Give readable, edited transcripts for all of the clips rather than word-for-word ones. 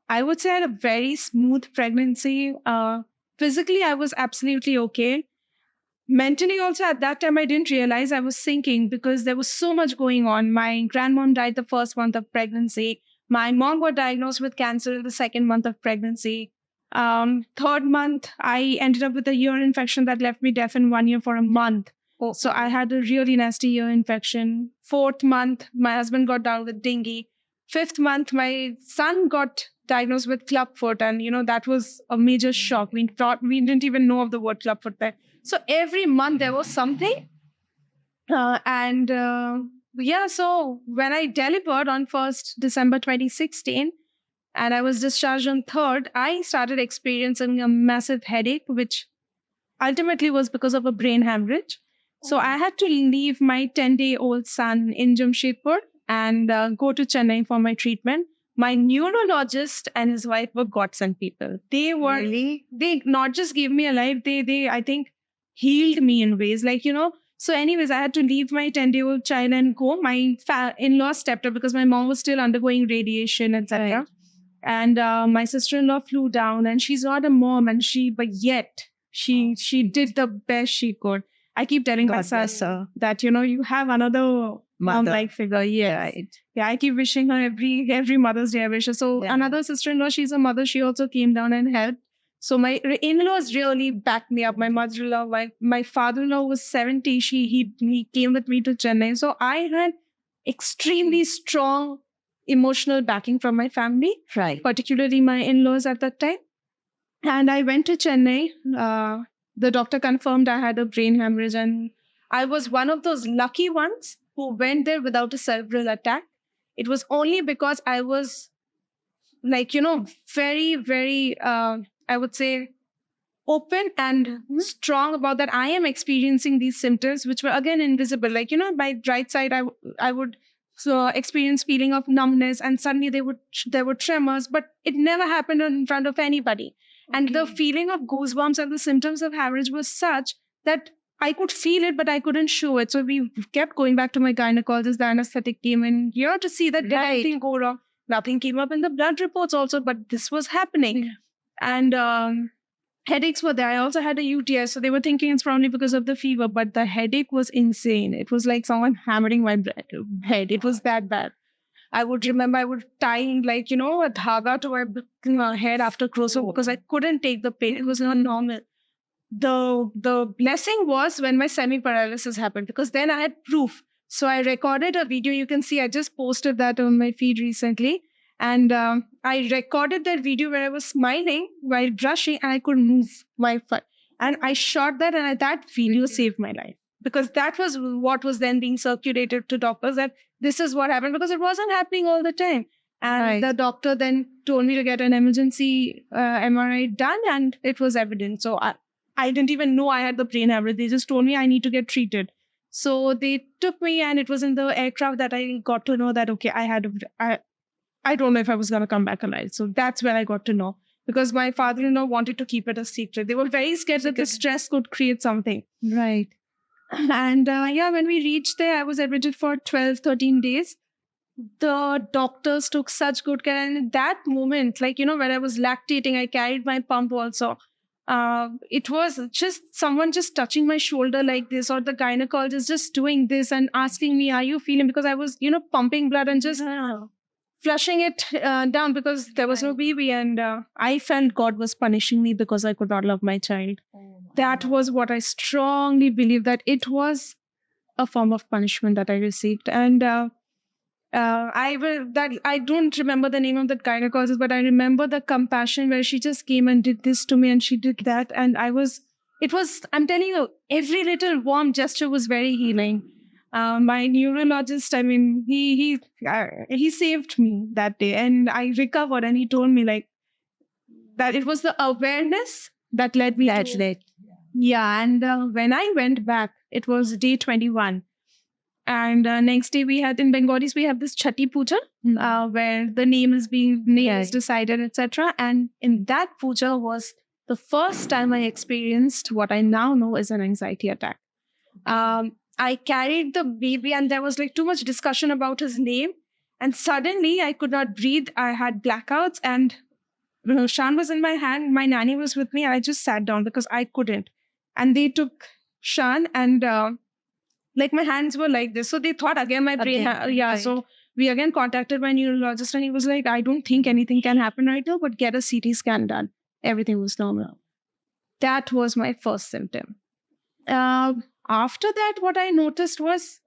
I would say I had a very smooth pregnancy. Physically, I was absolutely okay. Mentally, also at that time, I didn't realize I was sinking because there was so much going on. My grandmom died the first month of pregnancy. My mom got diagnosed with cancer in the second month of pregnancy. Third month, I ended up with a ear infection that left me deaf in 1 year for a month. So I had a really nasty ear infection. Fourth month, my husband got down with dengue. Fifth month, my son got diagnosed with clubfoot, and that was a major shock. We didn't even know of the word clubfoot then. So every month there was something. And yeah, so when I delivered on 1st December 2016, and I was discharged on 3rd, I started experiencing a massive headache, which ultimately was because of a brain hemorrhage. So I had to leave my 10-day-old son in Jamshedpur and go to Chennai for my treatment. My neurologist and his wife were godsend people. They not just gave me a life, they I think healed me in ways So anyways, I had to leave my 10-day-old child and go. My in-laws stepped up because my mom was still undergoing radiation, etc. Right. And my sister-in-law flew down, and she's not a mom, but yet she did the best she could. I keep telling God myself bless her. that you have another Mother. mom-like figure. Yes. Right. Yeah, I keep wishing her every Mother's Day I wish her. So Yeah. another sister-in-law, she's a mother. She also came down and helped. So my in-laws really backed me up. My mother-in-law, my father-in-law was 70. He came with me to Chennai. So I had extremely strong emotional backing from my family, Right. particularly my in-laws at that time. And I went to Chennai. The doctor confirmed I had a brain hemorrhage, and I was one of those lucky ones who went there without a cerebral attack. It was only because I was very, very, I would say, open and strong about that I am experiencing these symptoms, which were again invisible. My right side, I would experience feeling of numbness, and suddenly there were tremors, but it never happened in front of anybody. And the feeling of goosebumps and the symptoms of hemorrhage was such that I could feel it, but I couldn't show it. So we kept going back to my gynecologist. The anesthetic came in, to see that did anything go wrong. Nothing came up in the blood reports also, but this was happening. And headaches were there. I also had a UTI, so they were thinking it's probably because of the fever, but the headache was insane. It was like someone hammering my head. It was that bad. I would remember I would tie a dhaga to my head after crossover because I couldn't take the pain. It was not normal. The blessing was when my semi-paralysis happened, because then I had proof. So I recorded a video. You can see I just posted that on my feed recently. And I recorded that video where I was smiling while brushing, and I could move my foot. And I shot that, and that video saved my life, because that was what was then being circulated to doctors, that this is what happened, because it wasn't happening all the time. And the doctor then told me to get an emergency MRI done, and it was evident. So I didn't even know I had the brain hemorrhage. They just told me I need to get treated. So they took me, and it was in the aircraft that I got to know that, okay, I don't know if I was going to come back alive. So that's when I got to know, because my father-in-law wanted to keep it a secret. They were very scared that the stress could create something. Right. And when we reached there, I was admitted for 12, 13 days. The doctors took such good care. And in that moment, when I was lactating, I carried my pump also. It was just someone just touching my shoulder like this, or the gynecologist just doing this and asking me, are you feeling? Because I was, pumping blood and just flushing it down because there was no baby. And I felt God was punishing me because I could not love my child. That was what I strongly believe, that it was a form of punishment that I received. And I don't remember the name of that gynecologist, but I remember the compassion where she just came and did this to me, and she did that. And I'm telling you, every little warm gesture was very healing. My neurologist, I mean, he saved me that day, and I recovered. And he told me that it was the awareness that led me to. Yeah, and when I went back, it was day 21. And next day we had, in Bengalis, we have this Chatti Puja, where the name is decided, etc. And in that puja was the first time I experienced what I now know is an anxiety attack. I carried the baby, and there was too much discussion about his name. And suddenly I could not breathe. I had blackouts, and Shan was in my hand, my nanny was with me. I just sat down because I couldn't. And they took Shan and like my hands were like this. So they thought again my brain, Right. So we again contacted my neurologist and he was like, I don't think anything can happen right now, but get a CT scan done. Everything was normal. That was my first symptom. After that, what I noticed was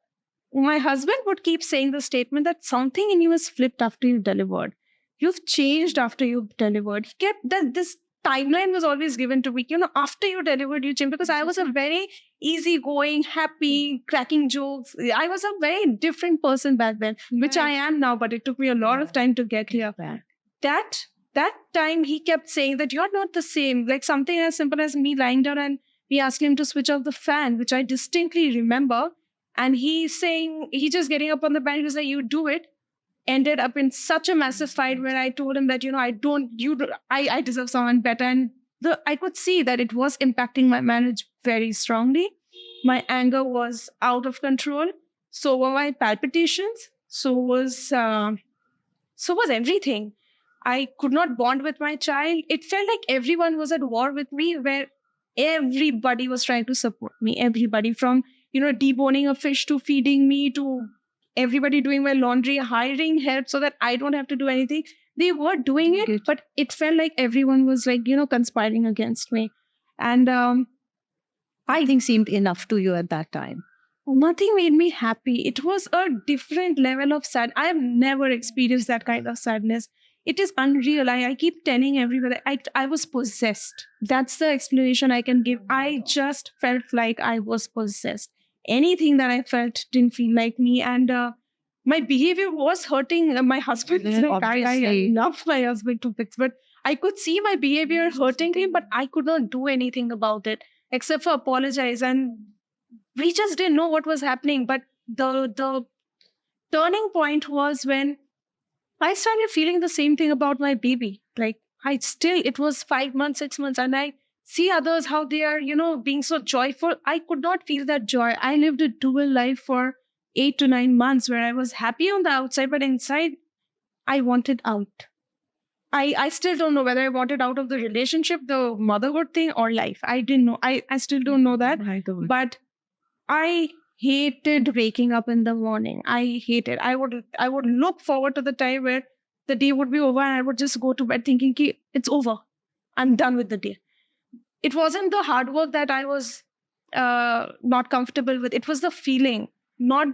my husband would keep saying the statement that something in you is flipped after you delivered. You've changed after you delivered. He kept that this timeline was always given to me. After you delivered, you changed because I was a very easygoing, happy, cracking jokes. I was a very different person back then, which I am now, but it took me a lot of time to get here. That time he kept saying that you're not the same. Like something as simple as me lying down and we asked him to switch off the fan, which I distinctly remember. And he's saying, he just getting up on the bed, he was like, you do it. Ended up in such a massive fight where I told him that, I deserve someone better. And I could see that it was impacting my marriage very strongly. My anger was out of control. So were my palpitations. So was everything. I could not bond with my child. It felt like everyone was at war with me, where everybody was trying to support me. Everybody from, deboning a fish to feeding me to everybody doing my laundry, hiring help so that I don't have to do anything. They were doing it, but it felt like everyone was like, conspiring against me. And I think seemed enough to you at that time. Nothing made me happy. It was a different level of sad. I have never experienced that kind of sadness. It is unreal. I keep telling everybody I was possessed. That's the explanation I can give. I just felt like I was possessed. Anything that I felt didn't feel like me. And my behavior was hurting my husband. I love my husband to fix, but I could see my behavior hurting him, but I could not do anything about it except for apologize. And we just didn't know what was happening. But the turning point was when I started feeling the same thing about my baby. Like it was 5 months, 6 months, and I see others how they are, being so joyful. I could not feel that joy. I lived a dual life for 8 to 9 months where I was happy on the outside, but inside I wanted out. I still don't know whether I wanted out of the relationship, the motherhood thing, or life. I didn't know. I still don't know that. But I hated waking up in the morning. I hated. I would look forward to the time where the day would be over and I would just go to bed thinking, it's over. I'm done with the day. It wasn't the hard work that I was not comfortable with. It was the feeling, not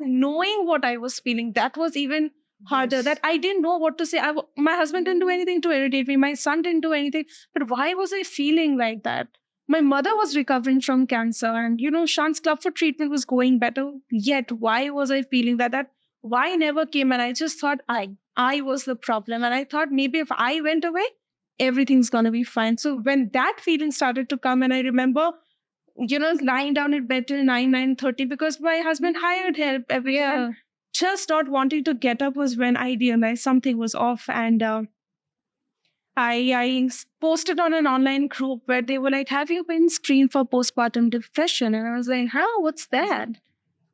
knowing what I was feeling. That was even harder. That I didn't know what to say. My husband didn't do anything to irritate me. My son didn't do anything. But why was I feeling like that? My mother was recovering from cancer and, Shan's Club for treatment was going better. Yet, why was I feeling that? That why never came? And I just thought I was the problem. And I thought maybe if I went away, everything's going to be fine. So when that feeling started to come, and I remember, lying down in bed till 9:30 because my husband hired help every year. Just not wanting to get up was when I realized something was off. And I posted on an online group where they were like, have you been screened for postpartum depression? And I was like, what's that?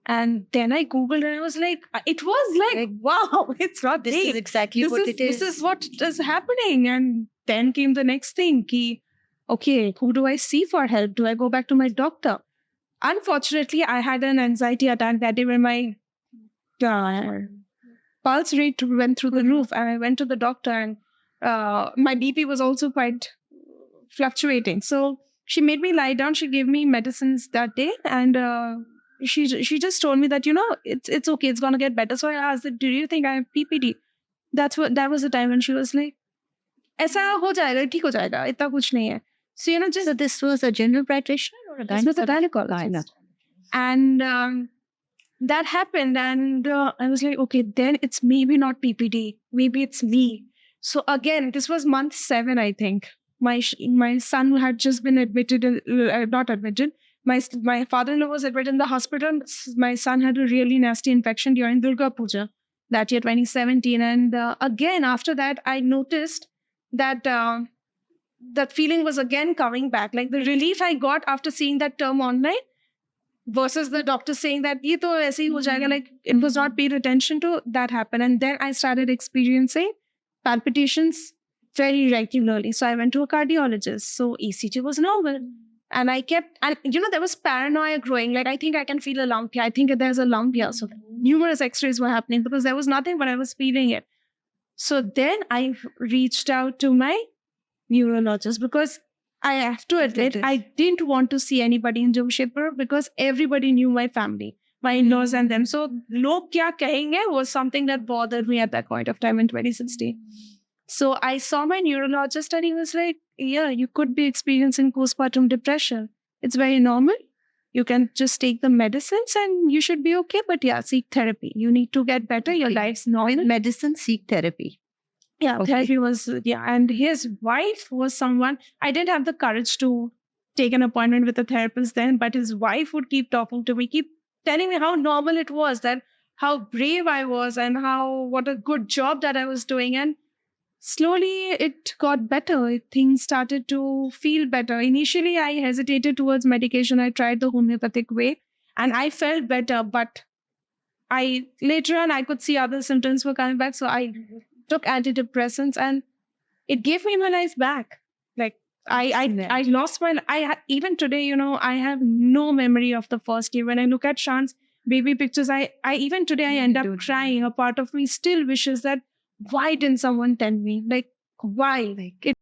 And then I Googled and I was like, it was like, wow, it's not this is exactly what it is. This is what is happening. And then came the next thing. Okay, who do I see for help? Do I go back to my doctor? Unfortunately, I had an anxiety attack that day when my pulse rate went through the roof. And I went to the doctor and my BP was also quite fluctuating. So she made me lie down. She gave me medicines that day. And she just told me that, it's okay. It's going to get better. So I asked, do you think I have PPD? That was the time when she was like, ऐसा हो जाएगा, ठीक हो जाएगा, इतना कुछ नहीं है. So, So this was a general practitioner or a this was a gynecologist. And that happened. And I was like, okay, then it's maybe not PPD. Maybe it's me. So again, this was month 7, I think. My son had just been admitted, not admitted. My father-in-law was admitted in the hospital. My son had a really nasty infection during Durga Puja that year, 2017. And again, after that, I noticed that that feeling was again coming back. Like the relief I got after seeing that term online versus the doctor saying that ye to aise hi ho jayega, like it was not paid attention to, that happened. And then I started experiencing palpitations very regularly. So I went to a cardiologist. So ECG was normal. And I kept, and there was paranoia growing. Like, I think I can feel a lump here. I think there's a lump here. So numerous x-rays were happening because there was nothing, but I was feeling it. So then I reached out to my neurologist because I have to admit, I didn't want to see anybody in Jamshedpur because everybody knew my family, my in-laws and them. So log kya kahenge was something that bothered me at that point of time in 2016. So I saw my neurologist and he was like, yeah, you could be experiencing postpartum depression. It's very normal. You can just take the medicines and you should be okay. But yeah, seek therapy. You need to get better. Your life's normal. Medicine, seek therapy. Yeah, Okay. therapy was, and his wife was someone, I didn't have the courage to take an appointment with a therapist then, but his wife would keep talking to me, keep telling me how normal it was, that how brave I was and what a good job that I was doing. And slowly it got better. Things started to feel better. Initially, I hesitated towards medication. I tried the homeopathic way and I felt better, but later on, I could see other symptoms were coming back. So I took antidepressants and it gave me my life back. Like I lost even today, I have no memory of the first year. When I look at Shan's baby pictures, I even today I end up crying. A part of me still wishes that why didn't someone tell me? Like, why? Like,